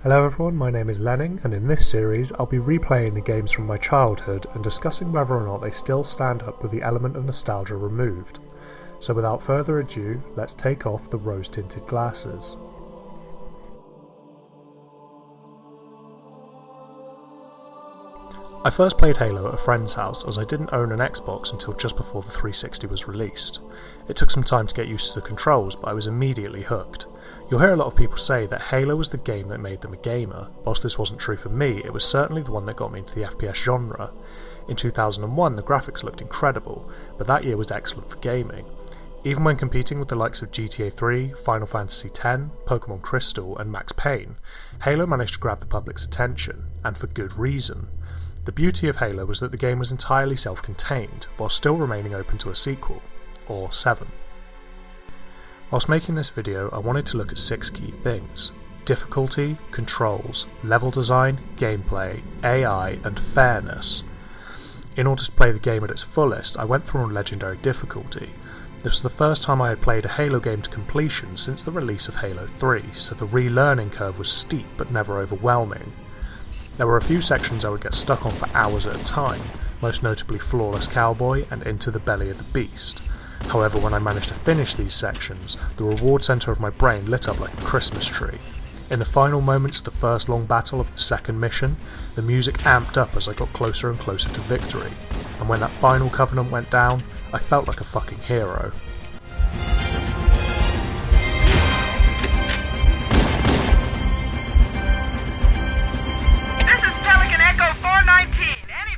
Hello everyone, my name is Lenning, and in this series I'll be replaying the games from my childhood and discussing whether or not they still stand up with the element of nostalgia removed. So without further ado, let's take off the rose-tinted glasses. I first played Halo at a friend's house as I didn't own an Xbox until just before the 360 was released. It took some time to get used to the controls, but I was immediately hooked. You'll hear a lot of people say that Halo was the game that made them a gamer. Whilst this wasn't true for me, it was certainly the one that got me into the FPS genre. In 2001 the graphics looked incredible, but that year was excellent for gaming. Even when competing with the likes of GTA 3, Final Fantasy X, Pokemon Crystal and Max Payne, Halo managed to grab the public's attention, and for good reason. The beauty of Halo was that the game was entirely self-contained, while still remaining open to a sequel, or 7. Whilst making this video, I wanted to look at 6 key things: difficulty, controls, level design, gameplay, AI, and fairness. In order to play the game at its fullest, I went through on legendary difficulty. This was the first time I had played a Halo game to completion since the release of Halo 3, so the relearning curve was steep but never overwhelming. There were a few sections I would get stuck on for hours at a time, most notably Flawless Cowboy and Into the Belly of the Beast. However, when I managed to finish these sections, the reward centre of my brain lit up like a Christmas tree. In the final moments of the first long battle of the second mission, the music amped up as I got closer and closer to victory, and when that final covenant went down, I felt like a fucking hero.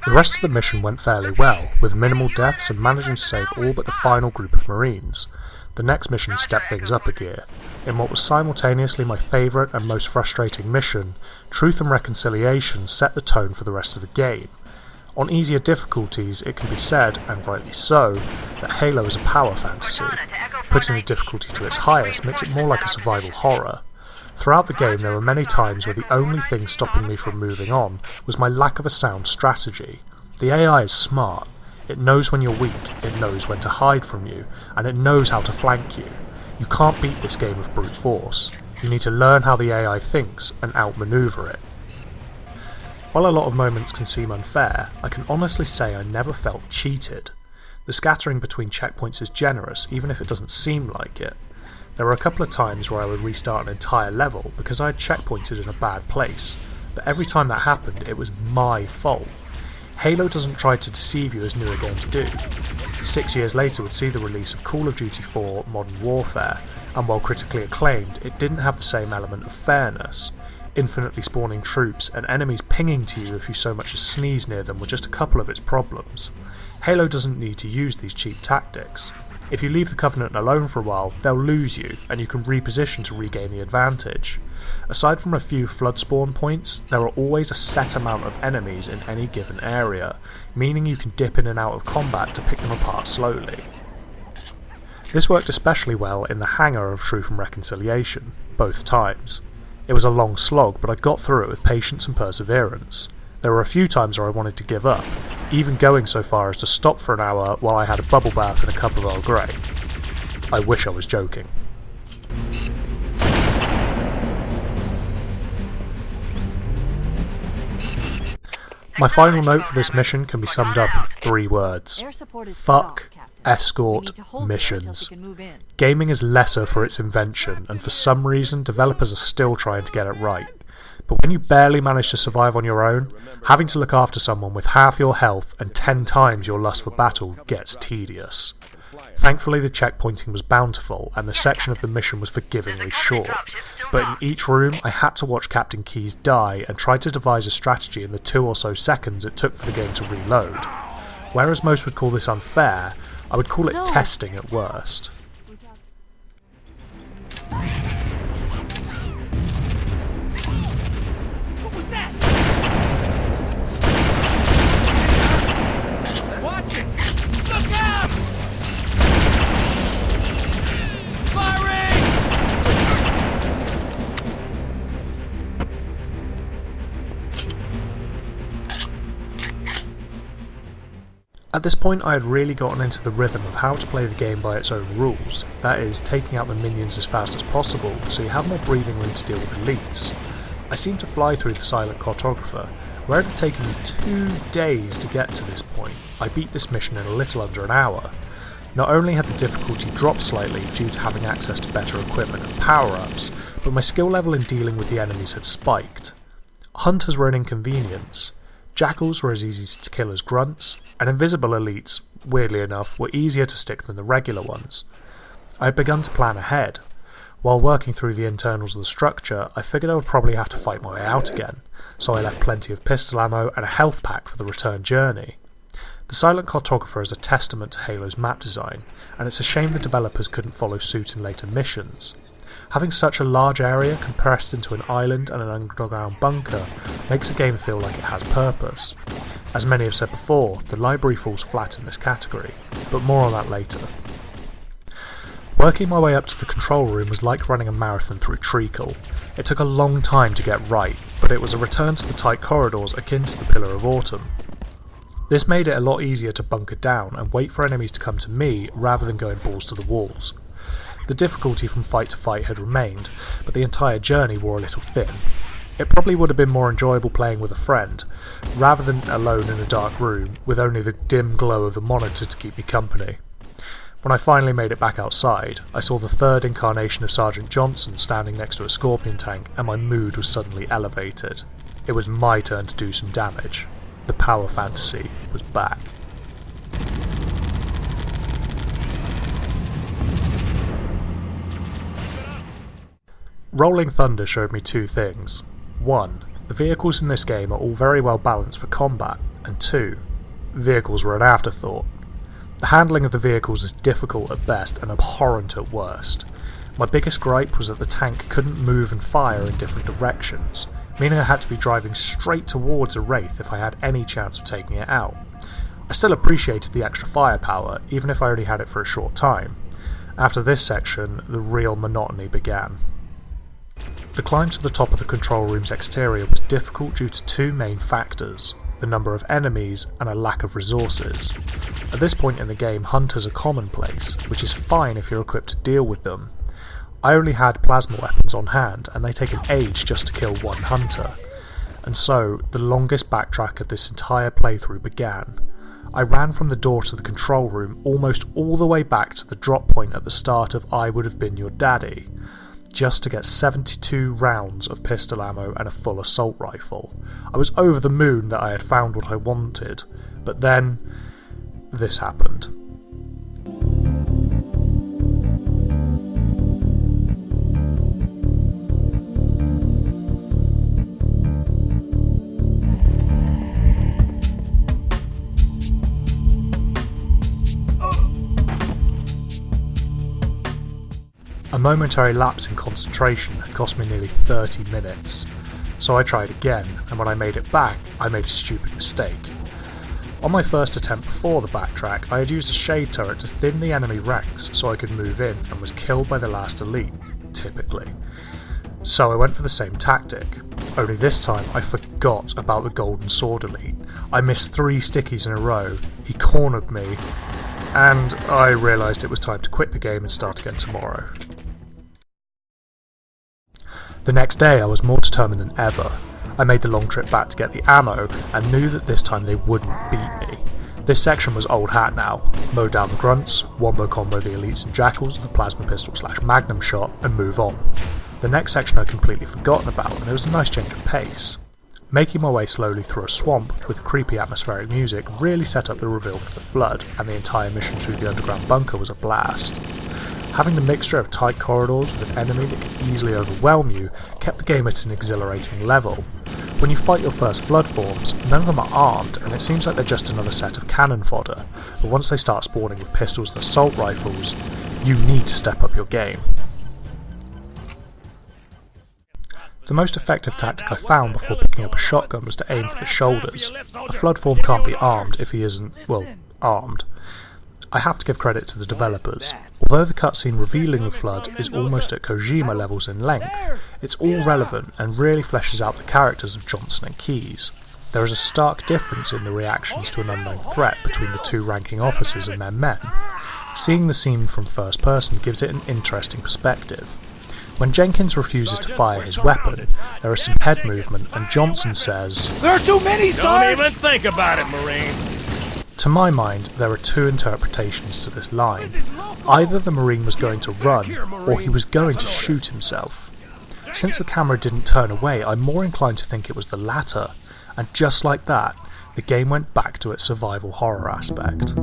The rest of the mission went fairly well, with minimal deaths and managing to save all but the final group of Marines. The next mission stepped things up a gear. In what was simultaneously my favourite and most frustrating mission, Truth and Reconciliation set the tone for the rest of the game. On easier difficulties, it can be said, and rightly so, that Halo is a power fantasy. Putting the difficulty to its highest makes it more like a survival horror. Throughout the game there were many times where the only thing stopping me from moving on was my lack of a sound strategy. The AI is smart. It knows when you're weak, it knows when to hide from you, and it knows how to flank you. You can't beat this game with brute force. You need to learn how the AI thinks and outmaneuver it. While a lot of moments can seem unfair, I can honestly say I never felt cheated. The scattering between checkpoints is generous, even if it doesn't seem like it. There were a couple of times where I would restart an entire level because I had checkpointed in a bad place, but every time that happened it was my fault. Halo doesn't try to deceive you as newer games do. 6 years later would see the release of Call of Duty 4 Modern Warfare, and while critically acclaimed, it didn't have the same element of fairness. Infinitely spawning troops and enemies pinging to you if you so much as sneeze near them were just a couple of its problems. Halo doesn't need to use these cheap tactics. If you leave the Covenant alone for a while, they'll lose you, and you can reposition to regain the advantage. Aside from a few flood spawn points, there are always a set amount of enemies in any given area, meaning you can dip in and out of combat to pick them apart slowly. This worked especially well in the hangar of Truth and Reconciliation, both times. It was a long slog, but I got through it with patience and perseverance. There were a few times where I wanted to give up, even going so far as to stop for an hour while I had a bubble bath and a cup of Earl Grey. I wish I was joking. My final note for this mission can be summed up in 3 words. Fuck escort missions. Gaming is lesser for its invention, and for some reason developers are still trying to get it right. But when you barely manage to survive on your own, having to look after someone with half your health and 10 times your lust for battle gets tedious. Thankfully the checkpointing was bountiful and the section of the mission was forgivingly short, but in each room I had to watch Captain Keyes die and try to devise a strategy in the 2 or so seconds it took for the game to reload. Whereas most would call this unfair, I would call it testing at worst. At this point I had really gotten into the rhythm of how to play the game by its own rules, that is, taking out the minions as fast as possible so you have more breathing room to deal with elites. I seemed to fly through the silent cartographer. Where it had taken me 2 days to get to this point, I beat this mission in a little under an hour. Not only had the difficulty dropped slightly due to having access to better equipment and power-ups, but my skill level in dealing with the enemies had spiked. Hunters were an inconvenience, jackals were as easy to kill as grunts, and invisible elites, weirdly enough, were easier to stick than the regular ones. I had begun to plan ahead. While working through the internals of the structure, I figured I would probably have to fight my way out again, so I left plenty of pistol ammo and a health pack for the return journey. The silent cartographer is a testament to Halo's map design, and it's a shame the developers couldn't follow suit in later missions. Having such a large area compressed into an island and an underground bunker makes the game feel like it has purpose. As many have said before, the library falls flat in this category, but more on that later. Working my way up to the control room was like running a marathon through treacle. It took a long time to get right, but it was a return to the tight corridors akin to the Pillar of Autumn. This made it a lot easier to bunker down and wait for enemies to come to me rather than going balls to the walls. The difficulty from fight to fight had remained, but the entire journey wore a little thin. It probably would have been more enjoyable playing with a friend, rather than alone in a dark room with only the dim glow of the monitor to keep me company. When I finally made it back outside, I saw the third incarnation of Sergeant Johnson standing next to a Scorpion tank, and my mood was suddenly elevated. It was my turn to do some damage. The power fantasy was back. Rolling Thunder showed me 2 things. 1. The vehicles in this game are all very well balanced for combat, and 2. Vehicles were an afterthought. The handling of the vehicles is difficult at best and abhorrent at worst. My biggest gripe was that the tank couldn't move and fire in different directions, meaning I had to be driving straight towards a Wraith if I had any chance of taking it out. I still appreciated the extra firepower, even if I only had it for a short time. After this section, the real monotony began. The climb to the top of the control room's exterior was difficult due to 2 main factors: the number of enemies and a lack of resources. At this point in the game, hunters are commonplace, which is fine if you're equipped to deal with them. I only had plasma weapons on hand, and they take an age just to kill 1 hunter, and so the longest backtrack of this entire playthrough began. I ran from the door to the control room almost all the way back to the drop point at the start of I Would Have Been Your Daddy, just to get 72 rounds of pistol ammo and a full assault rifle. I was over the moon that I had found what I wanted, but then this happened. A momentary lapse in concentration had cost me nearly 30 minutes, so I tried again, and when I made it back, I made a stupid mistake. On my first attempt before the backtrack, I had used a shade turret to thin the enemy ranks so I could move in, and was killed by the last elite, typically. So I went for the same tactic, only this time I forgot about the golden sword elite. I missed 3 stickies in a row, he cornered me, and I realised it was time to quit the game and start again tomorrow. The next day I was more determined than ever. I made the long trip back to get the ammo, and knew that this time they wouldn't beat me. This section was old hat now. Mow down the grunts, wombo combo the elites and jackals with the plasma pistol / magnum shot, and move on. The next section I'd completely forgotten about, and it was a nice change of pace. Making my way slowly through a swamp with creepy atmospheric music really set up the reveal for the flood, and the entire mission through the underground bunker was a blast. Having the mixture of tight corridors with an enemy that could easily overwhelm you kept the game at an exhilarating level. When you fight your first flood forms, none of them are armed, and it seems like they're just another set of cannon fodder, but once they start spawning with pistols and assault rifles, you need to step up your game. The most effective tactic I found before picking up a shotgun was to aim for the shoulders. A flood form can't be armed if he isn't, well, armed. I have to give credit to the developers. Although the cutscene revealing the flood is almost at Kojima levels in length, it's all relevant and really fleshes out the characters of Johnson and Keyes. There is a stark difference in the reactions to an unknown threat between the 2 ranking officers and their men. Seeing the scene from first person gives it an interesting perspective. When Jenkins refuses to fire his weapon, there is some head movement and Johnson says, "There are too many, Sarge!" Don't even think about it, Marine! To my mind, there are two interpretations to this line. Either the Marine was going to run, or he was going to shoot himself. Since the camera didn't turn away, I'm more inclined to think it was the latter, and just like that, the game went back to its survival horror aspect.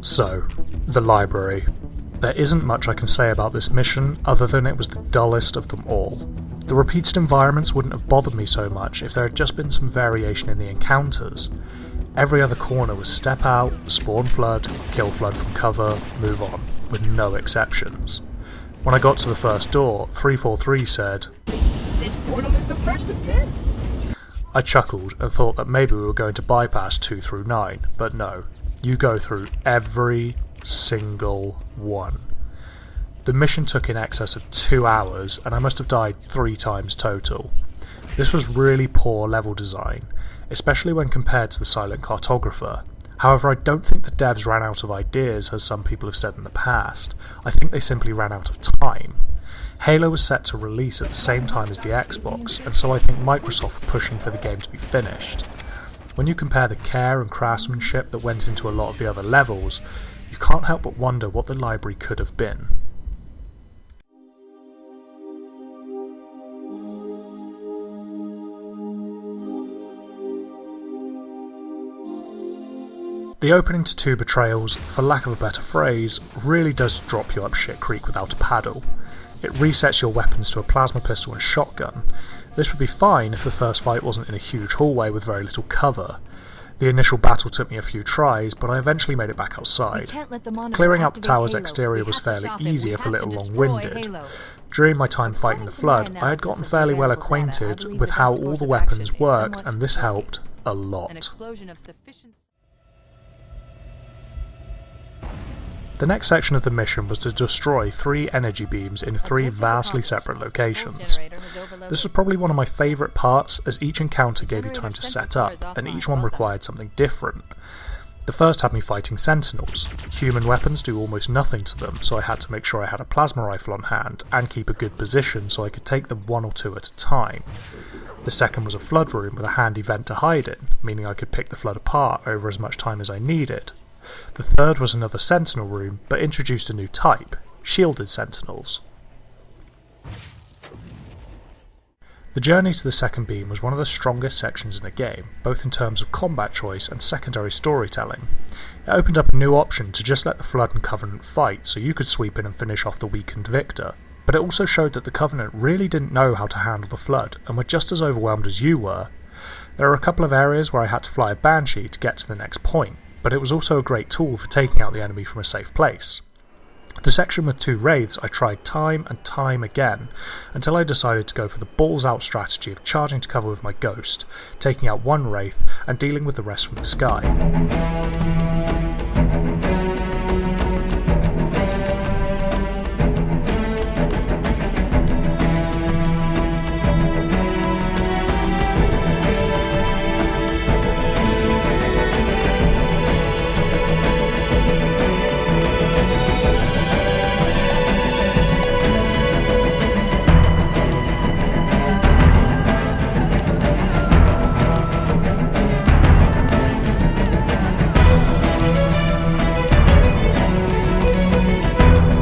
So, the library. There isn't much I can say about this mission other than it was the dullest of them all. The repeated environments wouldn't have bothered me so much if there had just been some variation in the encounters. Every other corner was step out, spawn flood, kill flood from cover, move on, with no exceptions. When I got to the first door, 343 said, "This portal is the first of 10. I chuckled and thought that maybe we were going to bypass 2 through 9, but no. You go through every single one. The mission took in excess of 2 hours, and I must have died 3 times total. This was really poor level design, especially when compared to the Silent Cartographer. However, I don't think the devs ran out of ideas, as some people have said in the past. I think they simply ran out of time. Halo was set to release at the same time as the Xbox, and so I think Microsoft were pushing for the game to be finished. When you compare the care and craftsmanship that went into a lot of the other levels, you can't help but wonder what the library could have been. The opening to 2 Betrayals, for lack of a better phrase, really does drop you up shit creek without a paddle. It resets your weapons to a plasma pistol and shotgun. This would be fine if the first fight wasn't in a huge hallway with very little cover. The initial battle took me a few tries, but I eventually made it back outside. Clearing out the tower's exterior was fairly easy if a little long-winded. During my time fighting the Flood, I had gotten fairly well acquainted with how all the weapons worked, and this helped a lot. The next section of the mission was to destroy 3 energy beams in 3 vastly separate locations. This was probably one of my favourite parts, as each encounter gave you time to set up, and each one required something different. The first had me fighting sentinels. Human weapons do almost nothing to them, so I had to make sure I had a plasma rifle on hand, and keep a good position so I could take them 1 or 2 at a time. The second was a flood room with a handy vent to hide in, meaning I could pick the flood apart over as much time as I needed. The third was another sentinel room, but introduced a new type, shielded sentinels. The journey to the second beam was one of the strongest sections in the game, both in terms of combat choice and secondary storytelling. It opened up a new option to just let the Flood and Covenant fight, so you could sweep in and finish off the weakened victor. But it also showed that the Covenant really didn't know how to handle the Flood, and were just as overwhelmed as you were. There are a couple of areas where I had to fly a Banshee to get to the next point, but it was also a great tool for taking out the enemy from a safe place. The section with 2 wraiths I tried time and time again, until I decided to go for the balls out strategy of charging to cover with my ghost, taking out 1 wraith and dealing with the rest from the sky.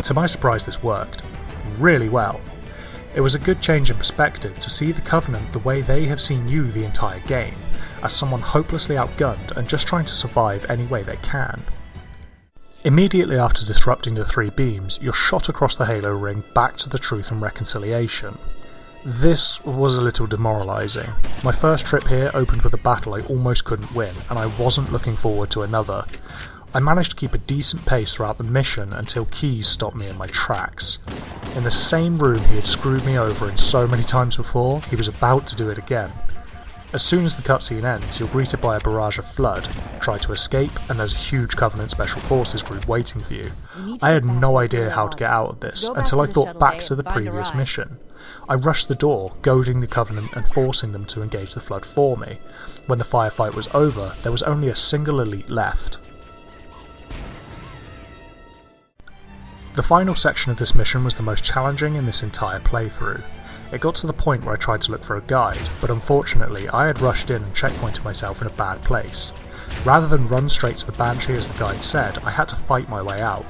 To my surprise, this worked really well. It was a good change in perspective to see the Covenant the way they have seen you the entire game, as someone hopelessly outgunned and just trying to survive any way they can. Immediately after disrupting the 3 beams, you're shot across the Halo ring back to the Truth and Reconciliation. This was a little demoralising. My first trip here opened with a battle I almost couldn't win, and I wasn't looking forward to another. I managed to keep a decent pace throughout the mission until Keyes stopped me in my tracks. In the same room he had screwed me over in so many times before, he was about to do it again. As soon as the cutscene ends, you're greeted by a barrage of Flood, try to escape, and there's a huge Covenant Special Forces group waiting for you. I had no idea how to get out of this, until I thought back to the previous mission. I rushed the door, goading the Covenant and forcing them to engage the Flood for me. When the firefight was over, there was only a single elite left. The final section of this mission was the most challenging in this entire playthrough. It got to the point where I tried to look for a guide, but unfortunately I had rushed in and checkpointed myself in a bad place. Rather than run straight to the Banshee as the guide said, I had to fight my way out.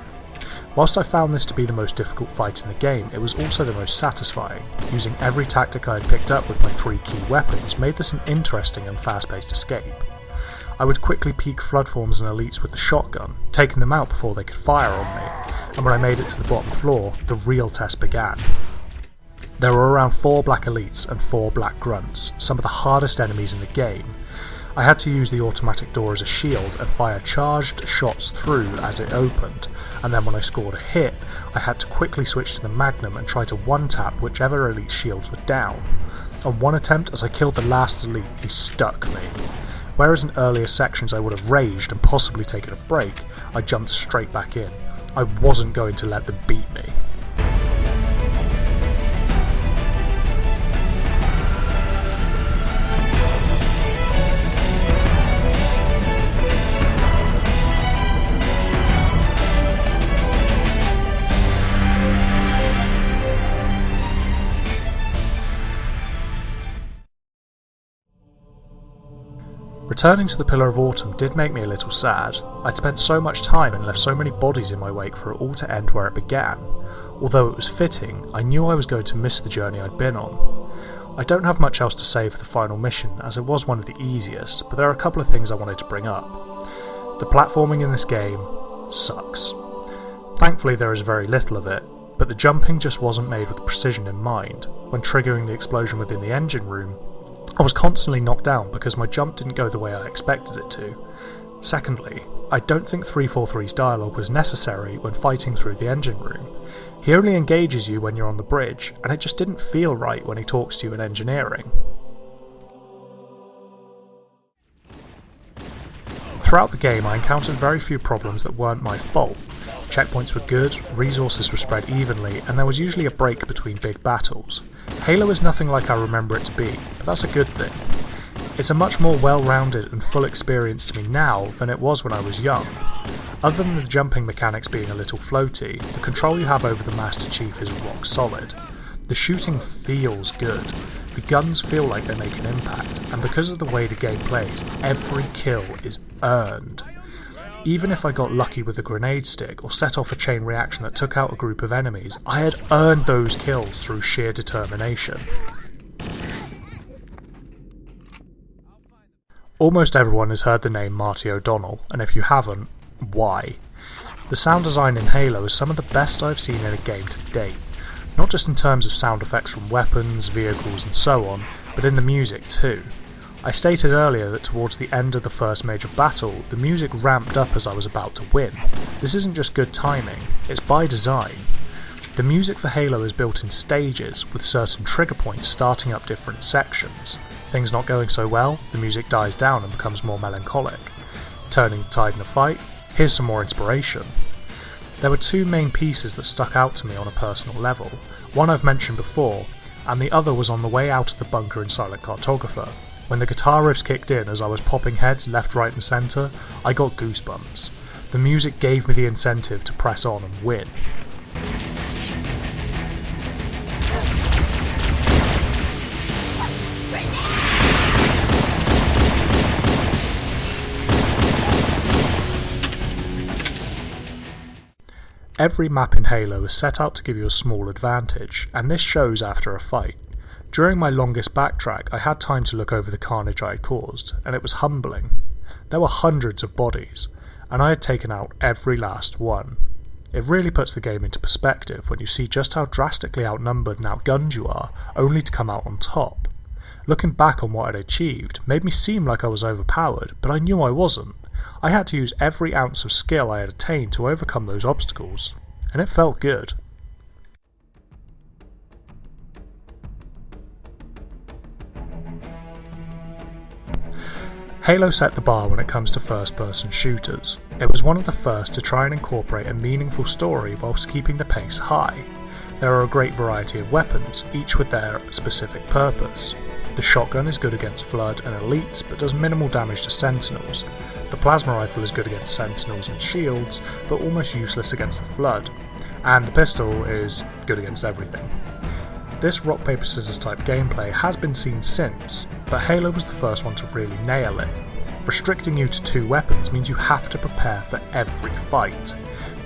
Whilst I found this to be the most difficult fight in the game, it was also the most satisfying. Using every tactic I had picked up with my 3 key weapons made this an interesting and fast-paced escape. I would quickly peek flood forms and elites with the shotgun, taking them out before they could fire on me, and when I made it to the bottom floor, the real test began. There were around 4 black elites and 4 black grunts, some of the hardest enemies in the game. I had to use the automatic door as a shield and fire charged shots through as it opened, and then when I scored a hit, I had to quickly switch to the Magnum and try to one-tap whichever elite shields were down. On one attempt, as I killed the last elite, he stuck me. Whereas in earlier sections I would have raged and possibly taken a break, I jumped straight back in. I wasn't going to let them beat me. Returning to the Pillar of Autumn did make me a little sad. I'd spent so much time and left so many bodies in my wake for it all to end where it began. Although it was fitting, I knew I was going to miss the journey I'd been on. I don't have much else to say for the final mission, as it was one of the easiest, but there are a couple of things I wanted to bring up. The platforming in this game sucks. Thankfully there is very little of it, but the jumping just wasn't made with precision in mind. When triggering the explosion within the engine room, I was constantly knocked down because my jump didn't go the way I expected it to. Secondly, I don't think 343's dialogue was necessary when fighting through the engine room. He only engages you when you're on the bridge, and it just didn't feel right when he talks to you in engineering. Throughout the game I encountered very few problems that weren't my fault. Checkpoints were good, resources were spread evenly, and there was usually a break between big battles. Halo is nothing like I remember it to be, but that's a good thing. It's a much more well-rounded and full experience to me now than it was when I was young. Other than the jumping mechanics being a little floaty, the control you have over the Master Chief is rock solid. The shooting feels good, the guns feel like they make an impact, and because of the way the game plays, every kill is earned. Even if I got lucky with a grenade stick or set off a chain reaction that took out a group of enemies, I had earned those kills through sheer determination. Almost everyone has heard the name Marty O'Donnell, and if you haven't, why? The sound design in Halo is some of the best I've seen in a game to date, not just in terms of sound effects from weapons, vehicles and so on, but in the music too. I stated earlier that towards the end of the first major battle, the music ramped up as I was about to win. This isn't just good timing, it's by design. The music for Halo is built in stages, with certain trigger points starting up different sections. Things not going so well, the music dies down and becomes more melancholic. Turning the tide in a fight, here's some more inspiration. There were 2 main pieces that stuck out to me on a personal level. One I've mentioned before, and the other was on the way out of the bunker in Silent Cartographer. When the guitar riffs kicked in as I was popping heads left, right and centre, I got goosebumps. The music gave me the incentive to press on and win. Every map in Halo is set out to give you a small advantage, and this shows after a fight. During my longest backtrack, I had time to look over the carnage I had caused, and it was humbling. There were hundreds of bodies, and I had taken out every last one. It really puts the game into perspective when you see just how drastically outnumbered and outgunned you are, only to come out on top. Looking back on what I'd achieved made me seem like I was overpowered, but I knew I wasn't. I had to use every ounce of skill I had attained to overcome those obstacles, and it felt good. Halo set the bar when it comes to first-person shooters. It was one of the first to try and incorporate a meaningful story whilst keeping the pace high. There are a great variety of weapons, each with their specific purpose. The shotgun is good against Flood and elites, but does minimal damage to Sentinels. The plasma rifle is good against Sentinels and shields, but almost useless against the Flood. and the pistol is good against everything. This rock paper scissors type gameplay has been seen since, but Halo was the first one to really nail it. Restricting you to 2 weapons means you have to prepare for every fight.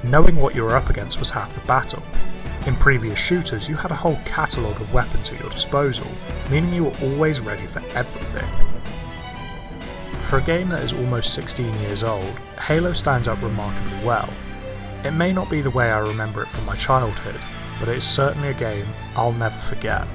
Knowing what you were up against was half the battle. In previous shooters, you had a whole catalogue of weapons at your disposal, meaning you were always ready for everything. For a game that is almost 16 years old, Halo stands up remarkably well. It may not be the way I remember it from my childhood, but it is certainly a game I'll never forget.